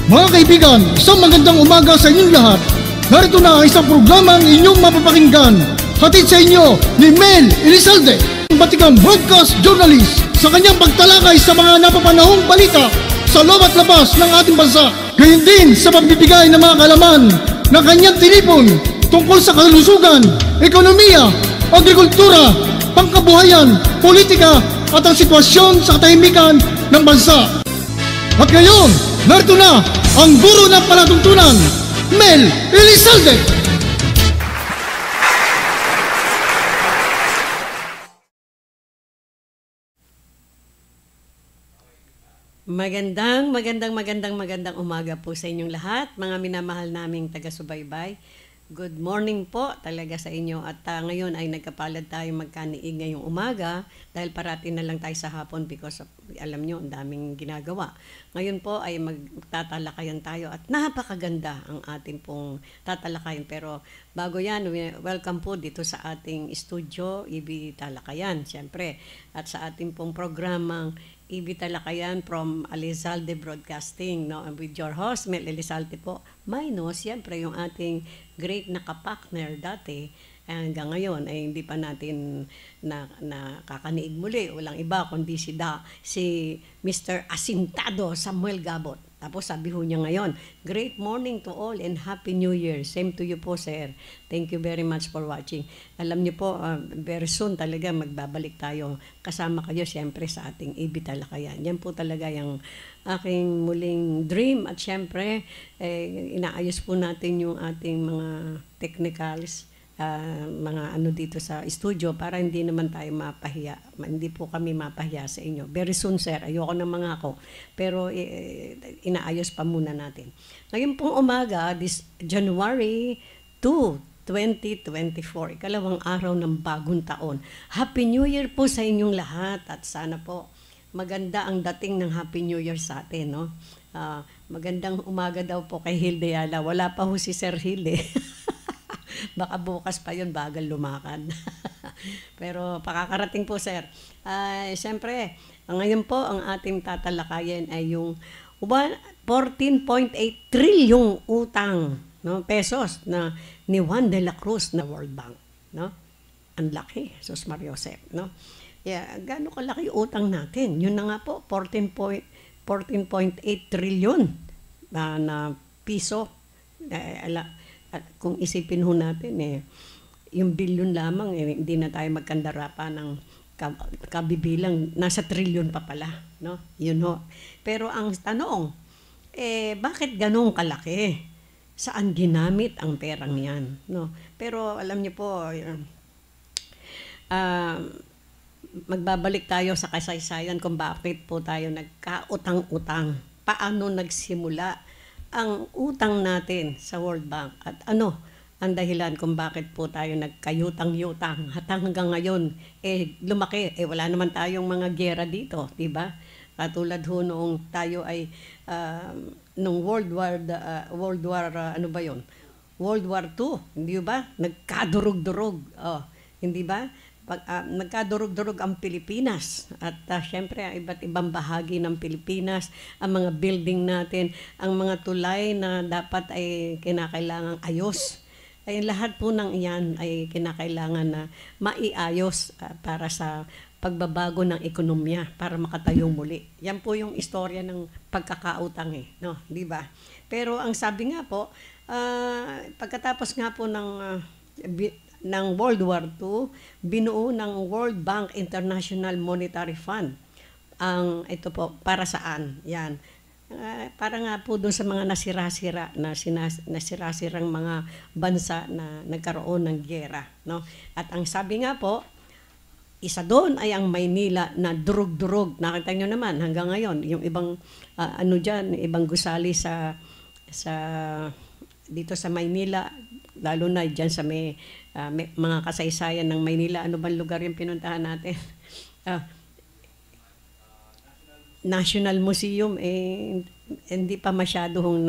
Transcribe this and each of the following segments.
Mga kaibigan, isang magandang umaga sa inyong lahat. Narito na ang isang programang inyong mapapakinggan. Hatid sa inyo ni Mel Elizalde, batikang broadcast journalist, sa kanyang pagtalakay sa mga napapanahong balita sa loob at labas ng ating bansa. Gayon din sa pagbibigay ng mga kalaman na kanyang tinipon tungkol sa kalusugan, ekonomiya, agrikultura, pangkabuhayan, politika at ang sitwasyon sa katahimikan ng bansa. At ngayon, narito na ang guro ng palatuntunan, Mel Elizalde. Magandang umaga po sa inyong lahat, mga minamahal naming taga-subaybay. Good morning po talaga sa inyo at ngayon ay nagkapalad tayo magkaniig ngayong umaga dahil parati na lang tayo sa hapon because of, alam nyo, ang daming ginagawa. Ngayon po ay magtatalakayan tayo at napakaganda ang ating pong tatalakayan. Pero bago yan, welcome po dito sa ating studio, IB Talakayan, siyempre. At sa ating pong programang IB Talakayan from Elizalde Broadcasting, no? With your host, Mel Elizalde po. Minus, siyempre, yung ating great na kapartner dati, hanggang ngayon ay hindi pa natin nakakaniig muli. Walang iba kundi si Mr. Asintado Samuel Gabot. Tapos sabi ho niya ngayon, great morning to all and Happy New Year. Same to you po, sir. Thank you very much for watching. Alam niyo po, very soon talaga magbabalik tayo. Kasama kayo siyempre sa ating IB Talakayan. Yan po talaga yung aking muling dream. At siyempre, inaayos po natin yung ating mga technicals, mga ano dito sa studio para hindi naman tayo mapahiya. Hindi po kami mapahiya sa inyo. Very soon, sir. Ayoko ng mga ako. Pero inaayos pa muna natin. Ngayon pong umaga, this January 2, 2024, ikalawang araw ng bagong taon. Happy New Year po sa inyong lahat at sana po maganda ang dating ng Happy New Year sa atin, no? Magandang umaga daw po kay Hilde Yala. Wala pa ho si Sir Hilde. Baka bukas pa yun, bagal lumakad. Pero pakakarating po, sir. Siyempre, ngayon po ang ating tatalakayin ay yung 14.8 trilyong utang, no, pesos na ni Juan de la Cruz na World Bank. No? Ang laki, Sus Mario Josep. No? Yeah, gaano kalaki utang natin? Yun na nga po, 14.8 trilyon na piso. At kung isipin ho natin, yung bilyon lamang, hindi na tayo magkandara pa ng kabibilang, nasa trilyon pa pala. No? Yun ho. Pero ang tanong, bakit ganun kalaki? Saan ginamit ang perang yan? No? Pero alam niyo po, magbabalik tayo sa kasaysayan kung bakit po tayo nagkautang-utang. Paano nagsimula ang utang natin sa World Bank at ano ang dahilan kung bakit po tayo nagkayutang-yutang at hanggang ngayon lumaki, wala naman tayong mga giyera dito, di ba? Katulad ho noong tayo ay nung World War II, hindi ba? Nagkadurog-durog, hindi ba? Nagkadurog-durog ang Pilipinas at syempre ang iba't ibang bahagi ng Pilipinas, ang mga building natin, ang mga tulay na dapat ay kinakailangang ayos. Ay lahat po ng iyan ay kinakailangan na maiayos para sa pagbabago ng ekonomiya para makatayo muli. Yan po yung istorya ng pagkakautang no, di ba? Pero ang sabi nga po, pagkatapos nga po ng World War II, binuo ng World Bank International Monetary Fund. Ito po, para saan? Yan. Para nga po doon sa mga nasira-sirang mga bansa na nagkaroon ng giyera. No? At ang sabi nga po, isa doon ay ang Maynila na durug-durug. Nakita nyo naman hanggang ngayon, yung ibang, ibang gusali dito sa Maynila, lalo na dyan sa may mga kasaysayan ng Maynila. Ano bang lugar yung pinuntahan natin? National Museum, hindi pa masyadong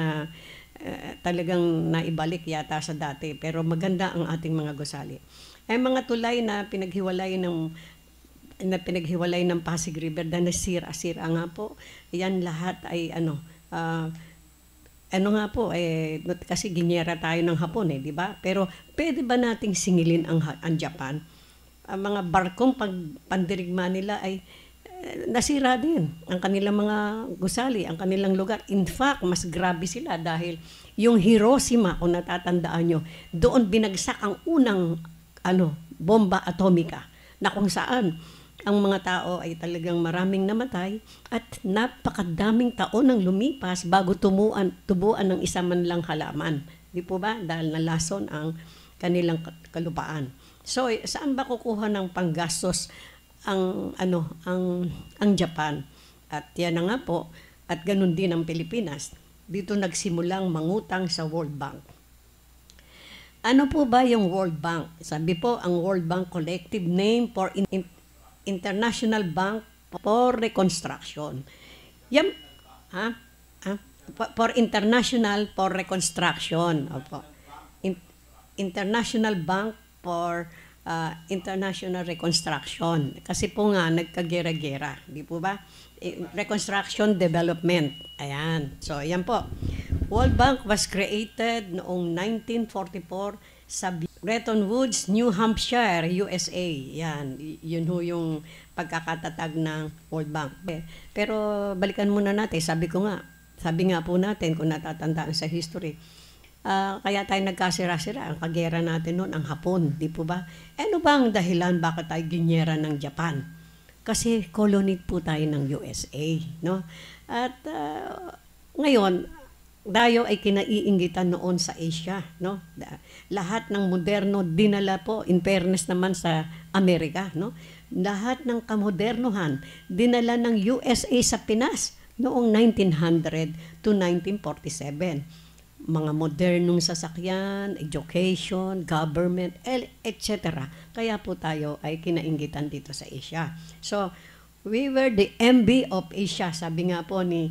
talagang naibalik yata sa dati. Pero maganda ang ating mga gusali. Ay mga tulay na pinaghiwalay ng Pasig River na nasira-sira nga po. Yan lahat ay ano nga po, kasi ginyera tayo ng Hapon di ba? Pero pwede ba nating singilin ang Japan? Ang mga barkong pandirigma nila ay nasira din ang kanilang mga gusali, ang kanilang lugar. In fact, mas grabe sila dahil yung Hiroshima, kung natatandaan nyo, doon binagsak ang unang bomba atomika na kung saan ang mga tao ay talagang maraming namatay at napakadaming taon ang lumipas bago tubuan ng isa man lang halaman. Di po ba? Dahil nalason ang kanilang kalupaan. So, saan ba kukuha ng panggastos ang Japan? At yan na nga po, at ganun din ang Pilipinas. Dito nagsimulang mangutang sa World Bank. Ano po ba yung World Bank? Sabi po, ang World Bank collective name for International Bank for Reconstruction. Yan, for International for Reconstruction. Opo. International Bank for International Reconstruction. Kasi po nga, nagkagera-gera. Di po ba? Reconstruction Development. Ayan. So, ayan po. World Bank was created noong 1944 sa Bretton Woods, New Hampshire, USA. Yan. Yun ho yung pagkakatatag ng World Bank. Pero balikan muna natin. Sabi nga po natin, kung natatandaan sa history, kaya tayo nagkasira-sira. Ang kagera natin noon, ang Hapon. Di po ba? Ano ba ang dahilan bakit tayo ginyera ng Japan? Kasi colony po tayo ng USA. No? At ngayon, tayo ay kinaiinggitan noon sa Asia, no? Lahat ng moderno dinala po, in fairness naman sa Amerika, no? Lahat ng kamodernohan dinala ng USA sa Pinas noong 1900 to 1947. Mga modernong sasakyan, education, government, etc. Kaya po tayo ay kinainggitan dito sa Asia. So, we were the envy of Asia, sabi nga po ni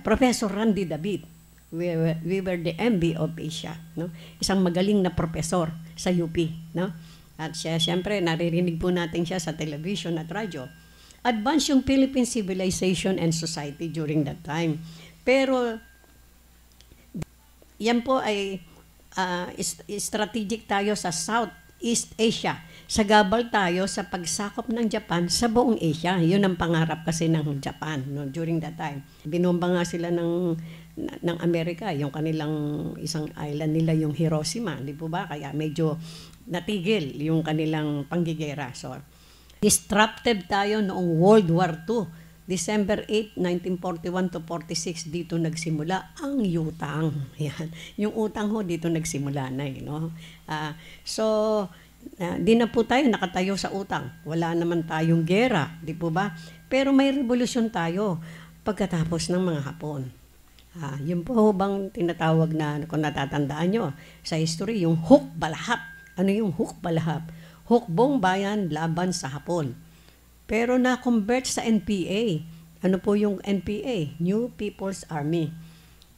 Professor Randy David. We were the envy of Asia, no? Isang magaling na professor sa UP, no? At siya, siyempre, naririnig po natin siya sa television at radyo. Advanced yung Philippine civilization and society during that time. Pero yan po ay strategic tayo sa Southeast Asia. Sagabal tayo sa pagsakop ng Japan sa buong Asia. Yun ang pangarap kasi ng Japan, no, during that time. Binomba nga sila ng Amerika, yung kanilang isang island nila, yung Hiroshima, di po ba? Kaya medyo natigil yung kanilang panggigera. So, disruptive tayo noong World War II. December 8, 1941 to 46, dito nagsimula ang utang. Yan. Yung utang ho, dito nagsimula na. No? Di na po tayo nakatayo sa utang. Wala naman tayong gera, di po ba? Pero may revolusyon tayo pagkatapos ng mga Hapon. Yun po bang tinatawag na, kung natatandaan nyo, sa history, yung Hukbalahap. Ano yung Hukbalahap? Hukbong bayan laban sa Hapon. Pero na-convert sa NPA. Ano po yung NPA? New People's Army.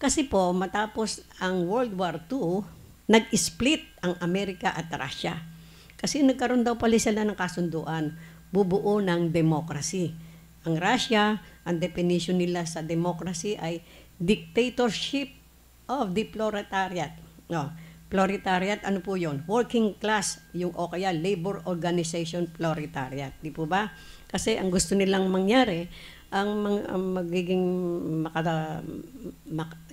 Kasi po, matapos ang World War II, nag-split ang Amerika at Russia. Kasi nagkaroon daw pala sila ng kasunduan, bubuo ng democracy. Ang Russia, ang definition nila sa democracy ay dictatorship of the proletariat. No, proletariat, ano po yun? Working class, yung o kaya labor organization proletariat. Di po ba? Kasi ang gusto nilang mangyari, ang magiging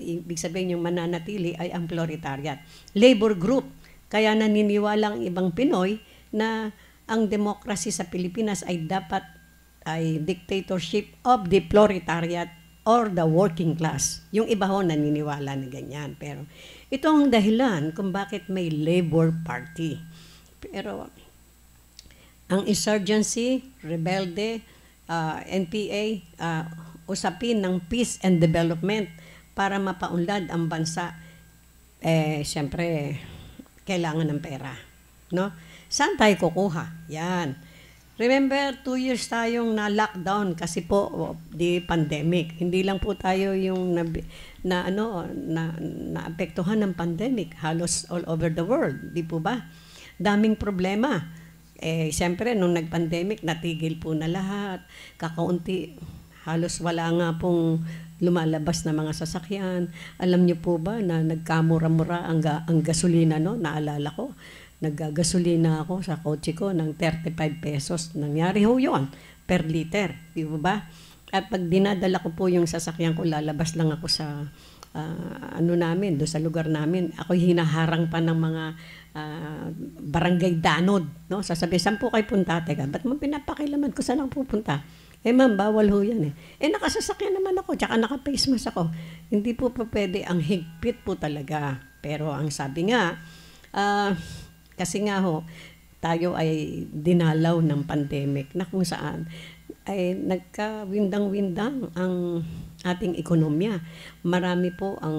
ibig sabihin yung mananatili ay ang proletariat. Labor group. Kaya naniniwala ang ibang Pinoy na ang demokrasya sa Pilipinas ay dapat ay dictatorship of the proletariat or the working class. Yung iba ho naniniwala na ganyan. Pero ito ang dahilan kung bakit may Labor Party. Pero ang insurgency, rebelde, NPA, usapin ng peace and development para mapaunlad ang bansa. Siyempre, kailangan ng pera. No? Saan tayo kukuha? Yan. Remember, 2 years tayong na-lockdown kasi po di pandemic. Hindi lang po tayo yung naapektuhan ng pandemic halos all over the world. Di po ba? Daming problema. Siyempre, nung nag-pandemic, natigil po na lahat. Kakaunti, halos wala nga pong lumalabas na mga sasakyan. Alam niyo po ba na nagkamura-mura ang gasolina, no? Naalala ko, naggagasolina ako sa kotse ko ng 35 pesos. Nangyari ho yun per liter, di ba? At pag dinadala ko po yung sasakyan ko, lalabas lang ako sa namin, doon sa lugar namin. Ako hinaharang pa ng mga barangay danod, no? Sasabihin, saan po kayo punta? Teka, ba't mo pinapakilaman ko saan ako pupunta? Ma'am, bawal ho yan nakasasakyan naman ako, tsaka naka-face mask ako. Hindi po pa pwede, ang higpit po talaga. Pero ang sabi nga, kasi nga ho, tayo ay dinalaw ng pandemic na kung saan ay nagkawindang-windang ang ating ekonomiya. Marami po ang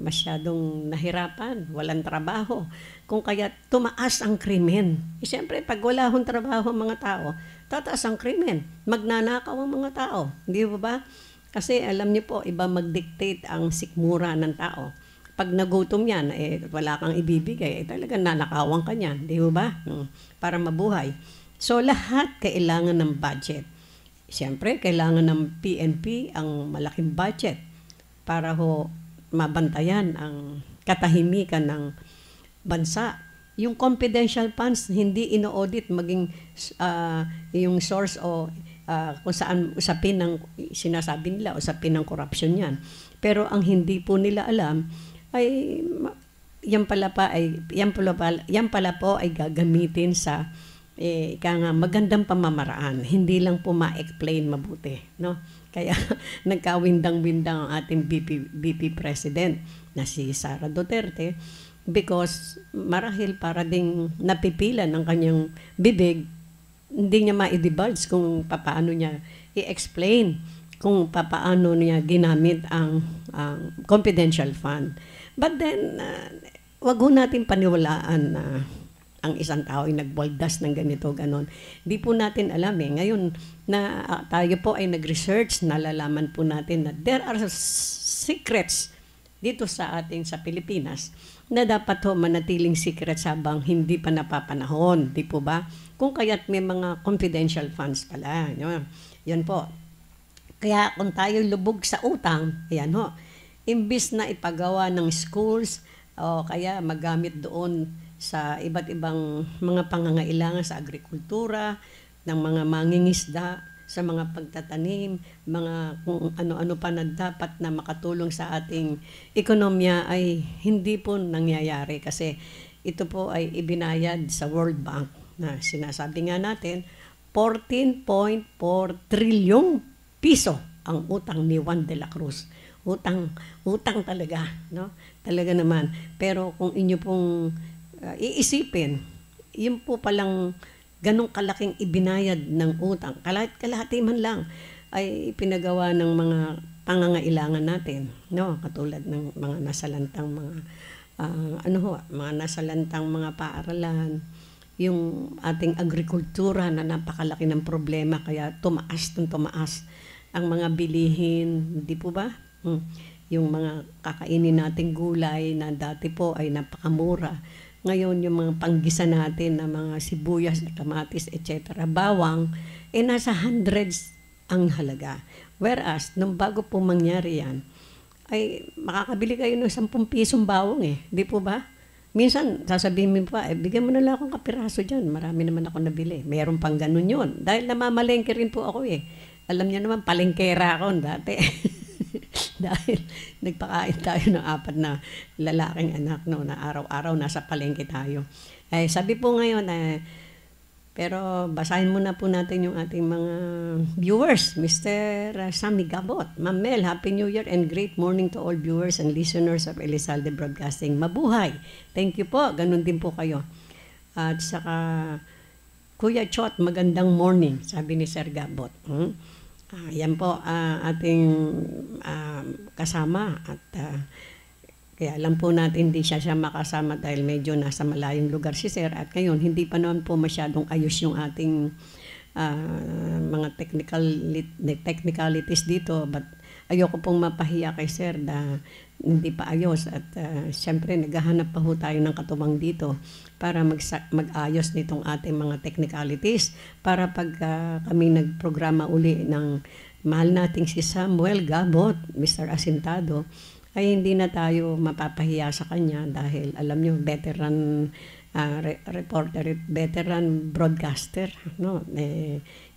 masyadong nahirapan, walang trabaho. Kung kaya tumaas ang krimen. Siyempre, pag wala hong trabaho ang mga tao, tataas ang krimen. Magnanakaw ang mga tao. Hindi ba? Kasi alam niyo po, iba mag-dictate ang sikmura ng tao. Pag nagutom yan, wala kang ibibigay, talagang nanakawan ka niyan. Di ba? Para mabuhay. So, lahat kailangan ng budget. Siyempre, kailangan ng PNP ang malaking budget para ho mabantayan ang katahimikan ng bansa. Yung confidential funds, hindi ino-audit maging yung source o kung saan usapin ng sinasabi nila, usapin ng corruption yan. Pero ang hindi po nila alam ay yan pala po ay gagamitin sa magandang pamamaraan, hindi lang po ma-explain mabuti, no? Kaya nagkawindang-windang ang ating BP President na si Sara Duterte because marahil para ding napipilan ng kanyang bibig, hindi niya ma-divulge kung paano niya i-explain kung paano niya ginamit ang confidential fund. But then, wag ho natin paniwalaan na ang isang tao ay nagbaldas ng ganito, ganon. Di po natin alam Ngayon na tayo po ay nag-research, nalalaman po natin na there are secrets dito sa Pilipinas na dapat ho manatiling secrets habang hindi pa napapanahon. Di po ba? Kung kaya't may mga confidential funds pala. Yan po. Kaya kung tayo lubog sa utang, ayan ho, imbis na ipagawa ng schools o kaya magamit doon sa iba't ibang mga pangangailangan sa agrikultura, ng mga mangingisda, sa mga pagtatanim, mga kung ano-ano pa na dapat na makatulong sa ating ekonomiya ay hindi po nangyayari kasi ito po ay ibinayad sa World Bank na sinasabi nga natin 14.4 trilyong piso ang utang ni Juan de la Cruz. Utang talaga, no? Talaga naman. Pero kung inyo pong iisipin, yun po palang ganong kalaking ibinayad ng utang, kalahati man lang, ay pinagawa ng mga pangangailangan natin, no? Katulad ng mga nasalantang mga nasalantang mga paaralan, yung ating agrikultura na napakalaki ng problema, kaya tumaas ang mga bilihin, di po ba? Yung mga kakainin nating gulay na dati po ay napakamura. Ngayon, yung mga panggisa natin na mga sibuyas, kamatis, etc., bawang, nasa hundreds ang halaga. Whereas, nung bago po mangyari yan, ay makakabili kayo ng 10 pisong bawang Di po ba? Minsan, sasabihin mo pa, bigyan mo na lang akong kapiraso dyan. Marami naman ako nabili. Mayroon pang ganun yun. Dahil namamalengke rin po ako Alam niyo naman, palengkera ako dati. Dahil nagpakain tayo ng 4 na lalaking anak, no, na araw-araw nasa palengke tayo. Sabi po ngayon, pero basahin muna po natin yung ating mga viewers. Mr. Sammy Gabot, Ma'am Mel, Happy New Year and great morning to all viewers and listeners of Elizalde Broadcasting. Mabuhay! Thank you po, ganun din po kayo. At saka, Kuya Chot, magandang morning, sabi ni Sir Gabot. Yan po ating kasama at kaya alam po natin hindi siya makasama dahil medyo nasa malayong lugar si Sir at ngayon hindi pa naman po masyadong ayos yung ating mga technicalities dito, but ayoko pong mapahiya kay Sir na hindi pa ayos at siyempre naghahanap pa ho tayo ng katuwang dito para mag-ayos nitong ating mga technicalities para pag kami nagprograma uli ng mahal nating si Samuel Gabot, Mr. Asintado, ay hindi na tayo mapapahiya sa kanya dahil alam nyo, veteran reporter, veteran broadcaster, no?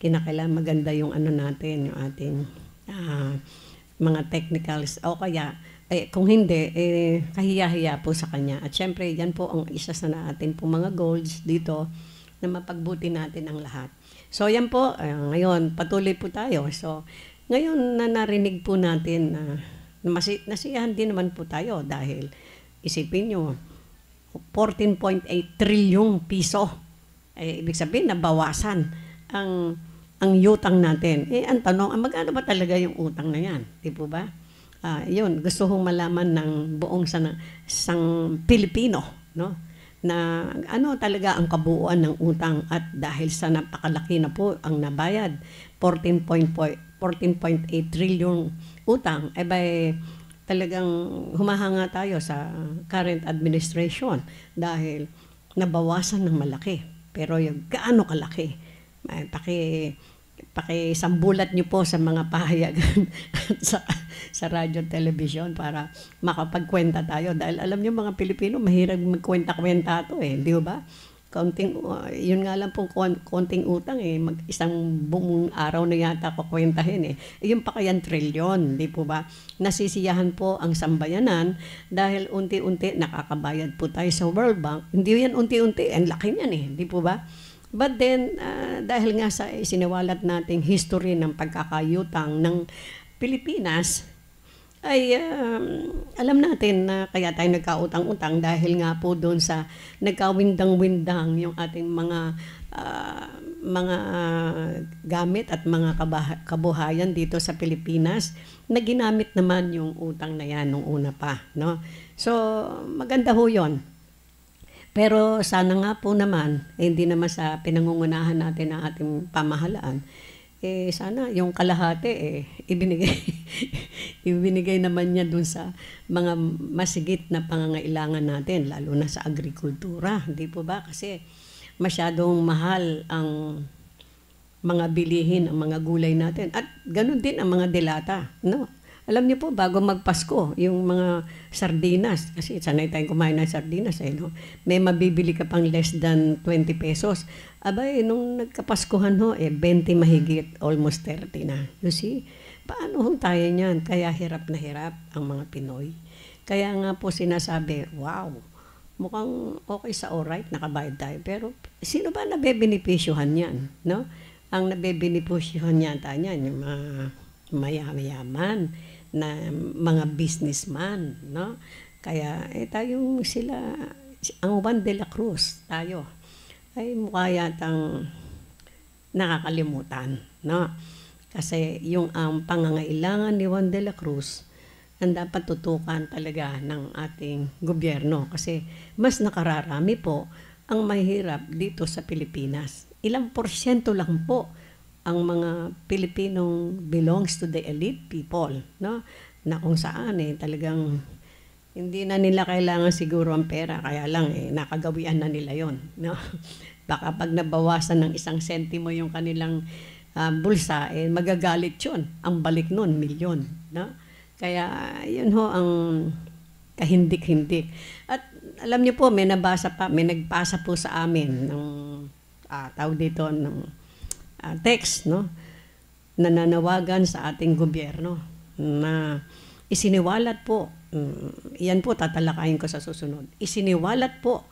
Kinakailangan maganda yung ano natin, yung ating mga technicals, o kaya kung hindi, kahiya-hiya po sa kanya. At syempre, yan po ang isa sa natin po mga goals dito na mapagbuti natin ang lahat. So, yan po, ngayon, patuloy po tayo. So, ngayon na narinig po natin na nasiyahan din naman po tayo dahil isipin nyo, 14.8 trilyong piso. Ibig sabihin, nabawasan ang utang natin. Ang tanong, magkano ba talaga yung utang na yan? Di po ba? Yun, gusto kong malaman ng buong sang Pilipino, no? Na ano talaga ang kabuuan ng utang at dahil sa napakalaki na po ang nabayad, 14.8 trilyong utang, talagang humahanga tayo sa current administration dahil nabawasan ng malaki. Pero yung gaano kalaki, pakisambulat nyo po sa mga pahayagan sa radyo at television para makapagkwenta tayo. Dahil alam nyo mga Pilipino, mahirap magkwenta-kwenta ito di ba? Yun nga lang pong konting utang isang buong araw na yata kukwentahin yung pa kayang trilyon, di po ba? Nasisiyahan po ang sambayanan dahil unti-unti nakakabayad po tayo sa World Bank. Hindi yan unti-unti, ang laki niyan di po ba? But then, dahil nga sa siniwalat nating history ng pagkakayutang ng Pilipinas, ay alam natin na kaya tayo nagkautang-utang dahil nga po doon sa nagkawindang-windang yung ating mga gamit at mga kabuhayan dito sa Pilipinas na ginamit naman yung utang na yan nung una pa, no? So, maganda ho yun. Pero sana nga po naman, hindi naman sa pinangungunahan natin ng ating pamahalaan, sana yung kalahati ibinigay naman niya dun sa mga masigit na pangangailangan natin, lalo na sa agrikultura, hindi po ba? Kasi masyadong mahal ang mga bilihin, ang mga gulay natin. At ganun din ang mga delata, no? Alam niyo po, bago magpasko, yung mga sardinas, kasi sanay tayong kumain ng sardinas, no? May mabibili ka pang less than 20 pesos. Nung nagkapaskuhan 20 mahigit, almost 30 na. You see? Paano tayo niyan? Kaya hirap na hirap ang mga Pinoy. Kaya nga po sinasabi, wow, mukhang okay sa alright, nakabayad tayo. Pero sino ba nabebenepisyohan yan? No? Ang nabebenepisyohan yata niyan, yung mga mayaman na mga businessman, no? Kaya tayong sila, ang Juan de la Cruz, tayo, ay mukha yatang nakakalimutan, no? Kasi yung pangangailangan ni Juan de la Cruz ang dapat tutukan talaga ng ating gobyerno kasi mas nakararami po ang mahirap dito sa Pilipinas. Ilang porsyento lang po ang mga Pilipinong belongs to the elite people, no? Na kung saan talagang hindi na nila kailangan siguro ang pera, kaya lang nakagawian na nila yon, no? Baka pag nabawasan ng 1 sentimo yung kanilang bulsa, magagalit yun. Ang balik nun, milyon, no? Kaya yun ho ang kahindik-hindik. At alam niyo po, may nagpasa po sa amin ng tawag dito ng text, no? Nananawagan sa ating gobyerno na isiniwalat po, yan po tatalakayin ko sa susunod, isiniwalat po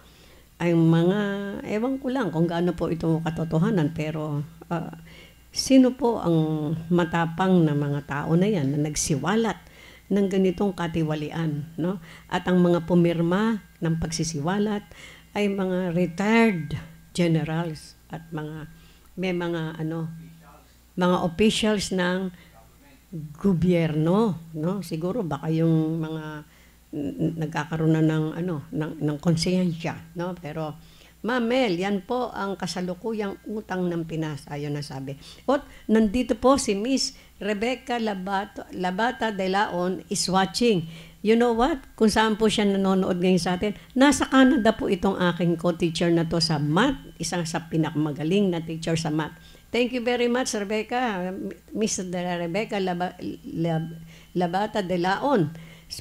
ang mga, ewan ko lang kung gaano po ito katotohanan, pero sino po ang matapang na mga tao na yan na nagsiwalat ng ganitong katiwalian, no? At ang mga pumirma ng pagsisiwalat ay mga retired generals at may mga mga officials ng gobyerno, no? Siguro baka yung mga nagkakaroon na ng konsensya, no? Pero Ma'am Mel, yan po ang kasalukuyang utang ng Pinas, ayon na sabi. At nandito po si Miss Rebecca Labata de Laon is watching. You know what? Kung saan po siya nanonood ngayon sa atin, nasa Canada po itong aking co-teacher na to sa math, isang sa pinakamagaling na teacher sa math. Thank you very much, Rebecca. Miss Rebecca Labata de Laon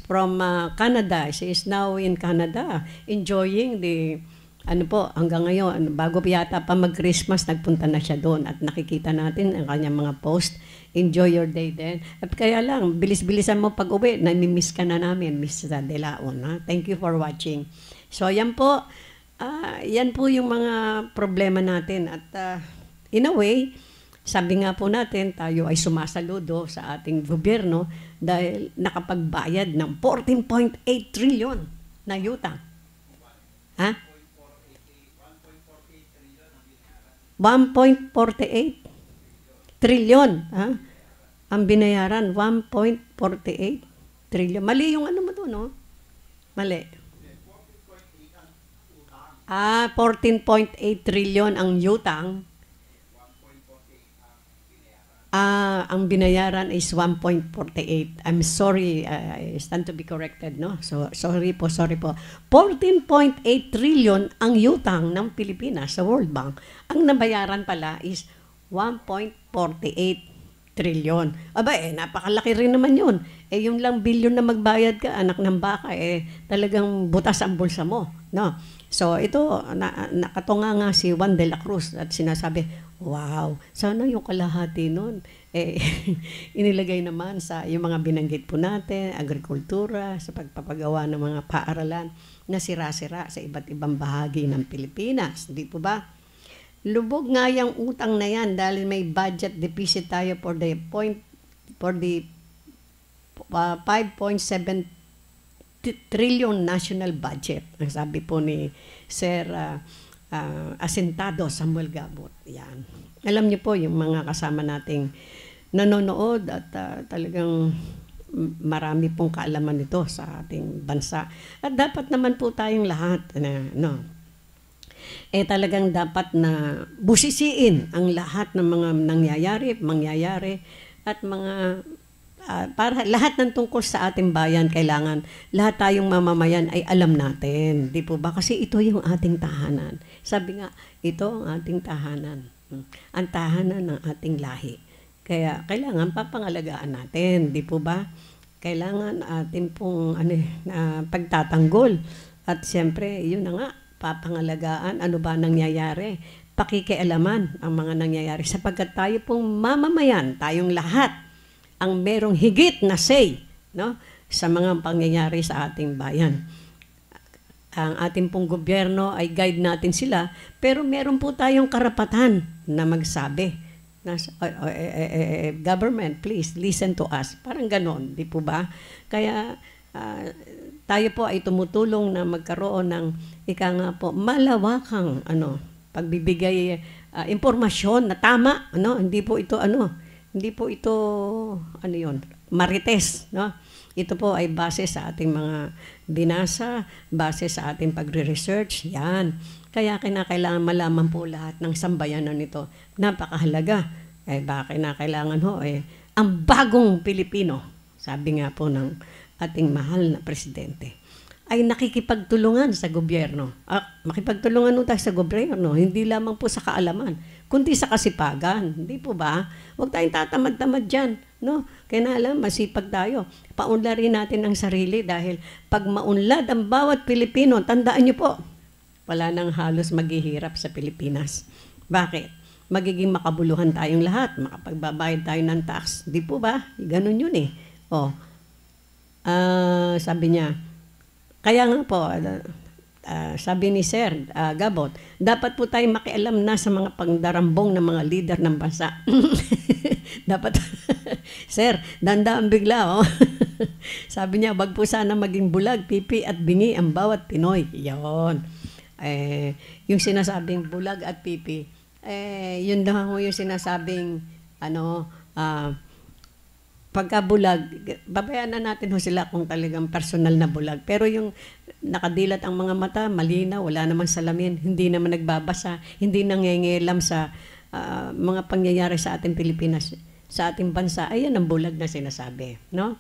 from Canada. She is now in Canada enjoying the ano po, hanggang ngayon, bago yata pa mag-Christmas, nagpunta na siya doon at nakikita natin ang kanyang mga post. Enjoy your day then. At kaya lang, bilis-bilisan mo pag-uwi, namimiss ka na namin, Miss De Laon. Ha? Thank you for watching. So, yan po yung mga problema natin. At in a way, sabi nga po natin, tayo ay sumasaludo sa ating gobyerno dahil nakapagbayad ng 14.8 trillion na utang. Ha? 1.48 trillion. Ha? Ang binayaran, 1.48 trillion. Mali yung ano mo doon, no? Mali. 14.8 trillion ang utang. Ang binayaran is 1.48. I'm sorry, I stand to be corrected, no? So, sorry po. 14.8 trillion ang utang ng Pilipinas sa World Bank. Ang nabayaran pala is 1.48 trillion. Aba, napakalaki rin naman yun. Yung lang bilyon na magbayad ka, anak ng baka, talagang butas ang bulsa mo, no? So, ito, nakatunga nga si Juan de la Cruz at sinasabi, wow, sana yung kalahati nun. Inilagay naman sa yung mga binanggit po natin, agrikultura, sa pagpapagawa ng mga paaralan na sira-sira sa iba't ibang bahagi ng Pilipinas. Di po ba? Lubog nga yung utang na yan dahil may budget deficit tayo for the 5.7 trillion national budget. Ang sabi po ni Sir Asentado Samuel Gabot. Yan. Alam niyo po yung mga kasama nating nanonood at talagang marami pong kaalaman nito sa ating bansa. At dapat naman po tayong lahat talagang dapat na busisiin ang lahat ng mga mangyayari at mga para lahat ng tungkol sa ating bayan, kailangan lahat tayong mamamayan ay alam natin. Di po ba? Kasi ito yung ating tahanan. Sabi nga, ito ang ating tahanan. Ang tahanan ng ating lahi. Kaya kailangan papangalagaan natin. Di po ba? Kailangan atin pong pagtatanggol. At siyempre, yun na nga, papangalagaan ano ba nangyayari. Pakikialaman ang mga nangyayari. Sapagkat tayo pong mamamayan, tayong lahat, ang merong higit na say, no, sa mga pangyayari sa ating bayan. Ang ating pong gobyerno ay guide natin sila, pero meron po tayong karapatan na magsabi na government, please listen to us. Parang ganon, di po ba? Kaya tayo po ay tumutulong na magkaroon ng malawakang pagbibigay impormasyon na tama, hindi po ito marites, no? Ito po ay base sa ating mga binasa, base sa ating pagre-research, yan. Kaya kinakailangan malaman po lahat ng sambayanan nito. Napakahalaga. Kinakailangan ang bagong Pilipino, sabi nga po ng ating mahal na presidente, ay nakikipagtulungan sa gobyerno. Makipagtulungan tayo sa gobyerno, hindi lamang po sa kaalaman, kundi sa kasipagan. Hindi po ba? Huwag tayong tatamad-tamad dyan. No? Kaya alam, masipag tayo. Paunlarin natin ang sarili dahil pag maunlad ang bawat Pilipino, tandaan niyo po, wala nang halos maghihirap sa Pilipinas. Bakit? Magiging makabuluhan tayong lahat. Makapagbabayad tayo ng tax. Di po ba? Ganun yun eh. Sabi niya, kaya nga po, sabi ni Sir Gabot, dapat po tayo makialam na sa mga pangdarambong ng mga leader ng bansa. Dapat, Sir, dandaan bigla. Sabi niya, wag po sana maging bulag, pipi at bingi ang bawat Pinoy. Yun. Yung sinasabing bulag at pipi, yun daw yung sinasabing, pagkabulag, babayaan na natin sila kung talagang personal na bulag. Pero yung nakadilat ang mga mata, malinaw, wala namang salamin, hindi naman nagbabasa, hindi nangingialam sa mga pangyayari sa ating Pilipinas, sa ating bansa, ayan ang bulag na sinasabi. No?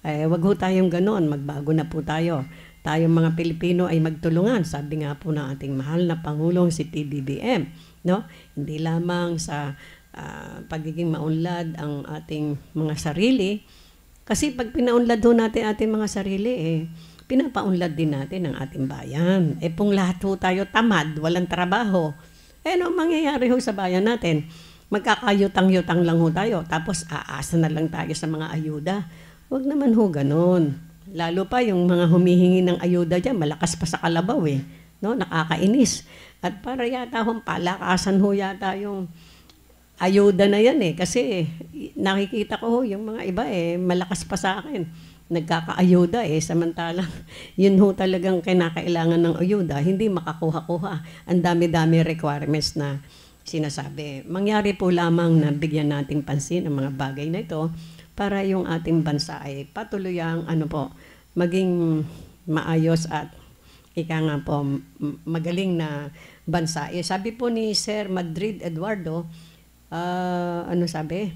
Wag ho tayong ganoon, magbago na po tayo. Tayong mga Pilipino ay magtulungan, sabi nga po ng ating mahal na Pangulong si PBBM. No? Hindi lamang sa pagiging maunlad ang ating mga sarili. Kasi pag pinaunlad ho natin ating mga sarili, pinapaunlad din natin ang ating bayan. Kung lahat ho tayo tamad, walang trabaho, ano mangyayari ho sa bayan natin? Magkakayutang-yutang lang ho tayo, tapos aasa na lang tayo sa mga ayuda. Huwag naman ho ganun. Lalo pa yung mga humihingi ng ayuda dyan, malakas pa sa kalabaw no? Nakakainis. At para yata hong palakasan ho yata yung ayuda na yan kasi nakikita ko ho yung mga iba malakas pa sa akin. Nagkakaayuda samantalang yun ho talagang kinakailangan ng ayuda, hindi makakuha-kuha. Ang dami-dami requirements na sinasabi. Mangyari po lamang na bigyan nating pansin ang mga bagay na ito para yung ating bansa ay patuloy ang maging maayos at magaling na bansa. Sabi po ni Sir Madrid Eduardo, sabi?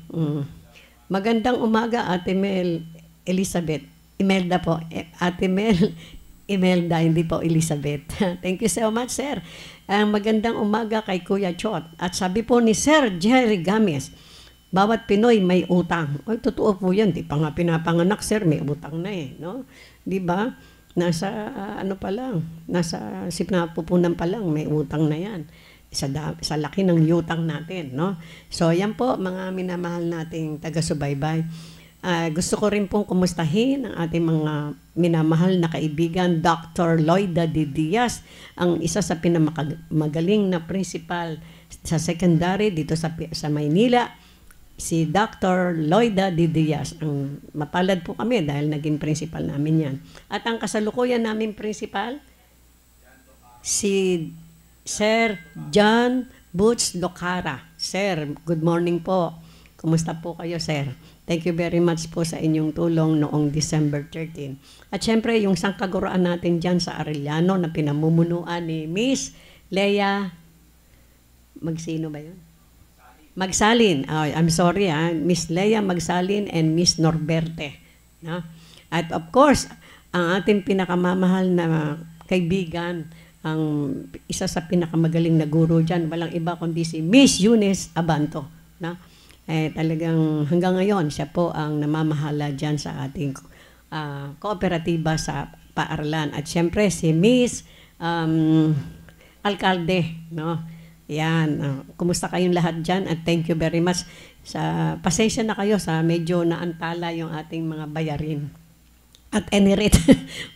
Magandang umaga, Ate Mel Elizabeth. Imelda po. Ate Mel Imelda, hindi po Elizabeth. Thank you so much, sir. Magandang umaga kay Kuya Chot. At sabi po ni Sir Jerry Games, bawat Pinoy may utang. Ay, totoo po yan. Di pa nga pinapanganak, sir, may utang na no? Di ba? Nasa, pa lang, nasa sinapupunan pa lang, may utang na yan. Sa laki ng utang natin, no? So, yan po, mga minamahal nating taga-subaybay. Gusto ko rin pong kumustahin ang ating mga minamahal na kaibigan, Dr. Loida D. Diaz, ang isa sa pinamagaling na principal sa secondary dito sa Maynila, si Dr. Loida D. Diaz. Ang mapalad po kami dahil naging principal namin yan. At ang kasalukuyan namin principal, si Sir John Butch Locara. Sir, good morning po. Kumusta po kayo, sir? Thank you very much po sa inyong tulong noong December 13. At syempre, yung sangkaguruan natin dyan sa Arellano na pinamumunuan ni Miss Leia, Magsino ba yun? Magsalin. Oh, I'm sorry, Miss Leia Magsalin and Miss Norberte. No? At of course, ang ating pinakamamahal na kaibigan, ang isa sa pinakamagaling na guro dyan, walang iba kundi si Miss Eunice Abanto. No? Talagang hanggang ngayon, siya po ang namamahala dyan sa ating kooperatiba sa paaralan. At syempre, si Miss Alcalde, no? Yan. Kumusta kayong lahat dyan? At thank you very much. Pasensya na kayo sa medyo naantala yung ating mga bayarin. At any rate,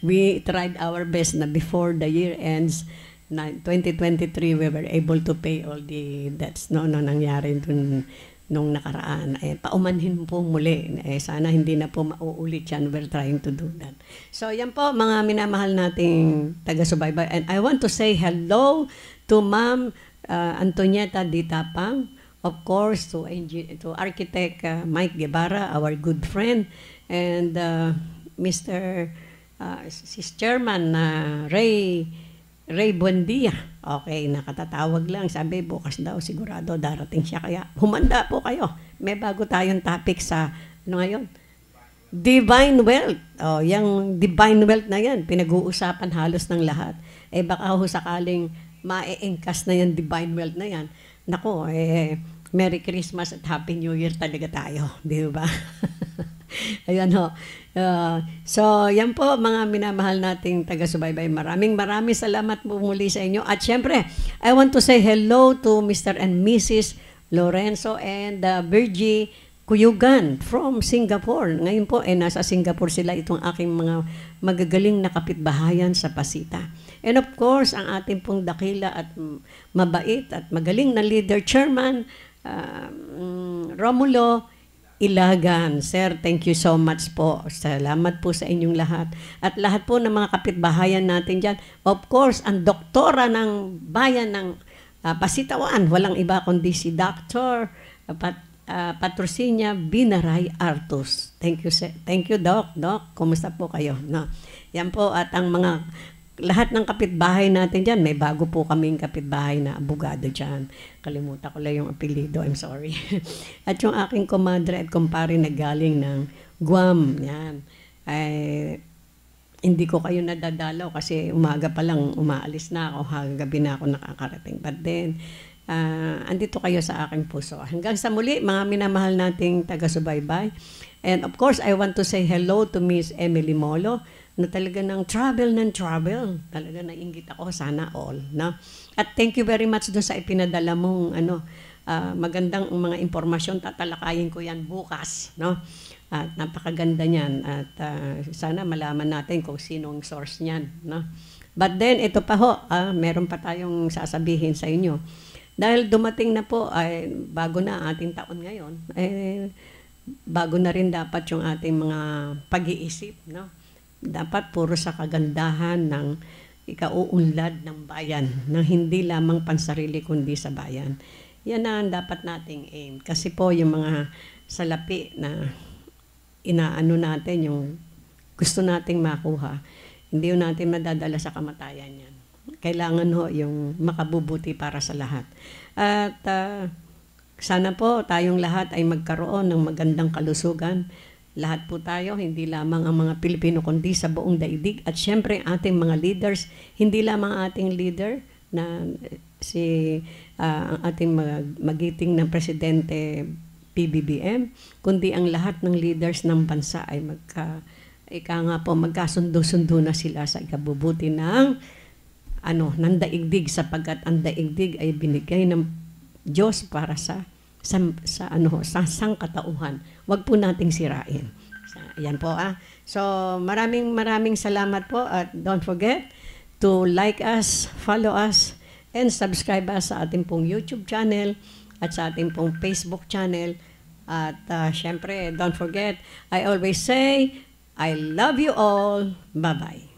we tried our best na before the year ends, 2023, we were able to pay all the debts no nangyari nung nakaraan. Paumanhin po muli. Sana hindi na po mauulit yan. We're trying to do that. So, yan po, mga minamahal nating taga-subaybay. And I want to say hello to Ma'am Antonieta Ditapang, of course, to Architect Mike Guevara, our good friend, and Mr. Chairman Ray Buendia. Okay, nakatatawag lang. Sabi, bukas daw sigurado darating siya. Kaya humanda po kayo. May bago tayong topic sa, ngayon? Divine Wealth. Yung Divine Wealth na yan, pinag-uusapan halos ng lahat. Baka sakaling ma-engkas na yan, Divine Wealth na yan. Naku, Merry Christmas at Happy New Year talaga tayo. Di ba? Ayan ho. So, yan po mga minamahal nating taga-subaybay. Maraming salamat po muli sa inyo. At syempre, I want to say hello to Mr. and Mrs. Lorenzo and Virgie Kuyugan from Singapore. Ngayon po, nasa Singapore sila, itong aking mga magagaling na kapitbahayan sa Pasita. And of course, ang ating pong dakila at mabait at magaling na leader, Chairman Romulo Ilagan. Sir, thank you so much po. Salamat po sa inyong lahat. At lahat po ng mga kapitbahayan natin dyan. Of course, ang doktora ng bayan ng Pasitawan, walang iba kundi si Dr. Patrocinia Binaray Artus. Thank you, sir. Thank you, Doc. Doc, kumusta po kayo? No. Yan po, at ang mga lahat ng kapitbahay natin dyan, may bago po kaming kapitbahay na abogado dyan. Kalimutan ko lang yung apelido, I'm sorry. At yung aking komadre at kumpare na galing ng Guam, yan. Hindi ko kayo nadadalaw kasi umaga pa lang umaalis na ako, gabi na ako nakakarating. But then, andito kayo sa aking puso. Hanggang sa muli, mga minamahal nating taga-subaybay. And of course, I want to say hello to Miss Emily Molo, na talaga ng travel. Talaga nainggit ako, sana all. No? At thank you very much doon sa ipinadala mong magandang mga impormasyon. Tatalakayin ko yan bukas. No? At napakaganda niyan. At sana malaman natin kung sinong source niyan. No? But then, ito pa ho, meron pa tayong sasabihin sa inyo. Dahil dumating na po, ay bago na ating taon ngayon, bago na rin dapat yung ating mga pag-iisip. No? Dapat puro sa kagandahan ng ikauunlad ng bayan, ng hindi lamang pansarili kundi sa bayan. Yan ang dapat nating aim. Kasi po yung mga salapi na inaano natin, yung gusto nating makuha, hindi yun natin madadala sa kamatayan yan. Kailangan ho yung makabubuti para sa lahat. At sana po tayong lahat ay magkaroon ng magandang kalusugan. Lahat po tayo, hindi lamang ang mga Pilipino kundi sa buong daigdig. At syempre ating mga leaders, hindi lamang ating leader na ang ating magiting ng Presidente PBBM, kundi ang lahat ng leaders ng bansa ay magkasundo-sundo na sila sa ikabubuti ng daigdig, sapagkat ang daigdig ay binigay ng Diyos para sa sangkatauhan. Huwag po nating sirain. Ayan po So maraming salamat po, at don't forget to like us, follow us, and subscribe us sa ating pong YouTube channel at sa ating pong Facebook channel. At syempre, don't forget, I always say, I love you all. Bye-bye.